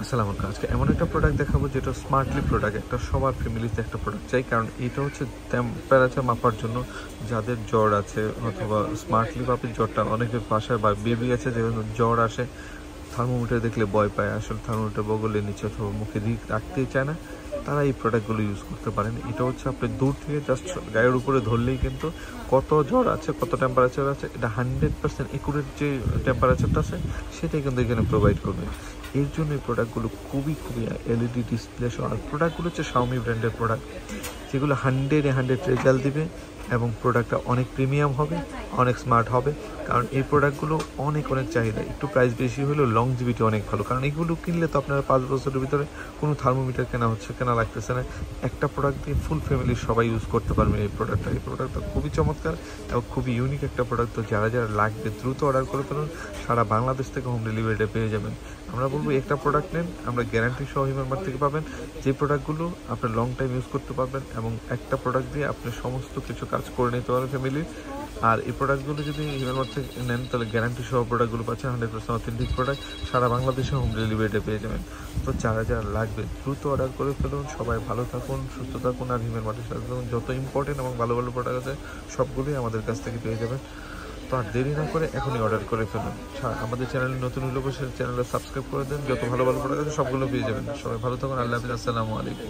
আসসালামু আলাইকুম। আজকে এমন একটা প্রোডাক্ট দেখাবো যেটা স্মার্টলি প্রোডাক্ট, একটা সবার ফ্যামিলিতে একটা প্রোডাক্ট চাই, কারণ এটা হচ্ছে টেম্পারেচার মাপার জন্য। যাদের জ্বর আছে অথবা স্মার্টলি মাপের জ্বরটা, অনেকের বাসায় বা বেবি আছে যে জ্বর আসে, থার্মোমিটার দেখলে ভয় পায়, আসলে থার্মোমিটার বগলের নিচে অথবা মুখে রাখতেই চায় না, তারা এই প্রোডাক্টগুলো ইউজ করতে পারেন। এটা হচ্ছে আপনি দূর থেকে জাস্ট গায়ের উপরে ধরলেই কিন্তু কত জ্বর আছে, কত টেম্পারেচার আছে, এটা 100% একুরেট যে টেম্পারেচারটা আছে সেটাই কিন্তু এখানে প্রোভাইড করবে। এর জন্য এই প্রোডাক্টগুলো খুবই এলইডি ডিসপ্লে সহ। প্রোডাক্টগুলো হচ্ছে শাওমি ব্র্যান্ডের প্রোডাক্ট, যেগুলো 100 রেজাল্ট দিবে এবং প্রোডাক্টটা অনেক প্রিমিয়াম হবে, অনেক স্মার্ট হবে। কারণ এই প্রোডাক্টগুলো অনেক চাহিদা, একটু প্রাইস বেশি হলেও লংজিভিটি অনেক ভালো। কারণ এগুলো কিনলে তো আপনারা 5 বছরের ভিতরে কোনো থার্মোমিটার কেনা লাগতেছে না। একটা প্রোডাক্ট দিয়ে ফুল ফ্যামিলির সবাই ইউজ করতে পারবে এই প্রোডাক্টটা খুবই চমৎকার এবং খুবই ইউনিক একটা প্রোডাক্ট। তো যারা লাগবে দ্রুত অর্ডার করে ফেলুন, সারা বাংলাদেশ থেকে হোম ডেলিভারিটা পেয়ে যাবেন। আমরা বলবো একটা প্রোডাক্ট নেন, আমরা গ্যারান্টি সহ হিমেলমার্ট থেকে পাবেন, যে প্রোডাক্টগুলো আপনি লং টাইম ইউজ করতে পারবেন এবং একটা প্রোডাক্ট দিয়ে আপনি সমস্ত কিছু কাজ করে নিতে পারবেন ফ্যামিলির। আর এই প্রোডাক্টগুলো যদি হিমেলমার্ট থেকে নেন তাহলে গ্যারান্টি সহ প্রোডাক্টগুলো পাচ্ছেন, 100% অথেন্টিক প্রোডাক্ট, সারা বাংলাদেশে হোম ডেলিভারিটা পেয়ে যাবেন। তো যারা লাগবে দ্রুত অর্ডার করে ফেলুন। সবাই ভালো থাকুন, সুস্থ থাকুন, আর হিমেলমার্টের সাথে থাকুন। যত ইম্পর্টেন্ট এবং ভালো প্রোডাক্ট আছে সবগুলোই আমাদের কাছ থেকে পেয়ে যাবেন। তো আর দেরি না করে এখনই অর্ডার করে ফেলুন। আমাদের চ্যানেলে নতুন হলে অবশ্যই চ্যানেলটা সাবস্ক্রাইব করে দেন, যত ভালো প্রোডাক্ট আছে সবগুলো পেয়ে যাবেন। সবাই ভালো থাকুন, আল্লাহ হাফিজ, আসসালামু আলাইকুম।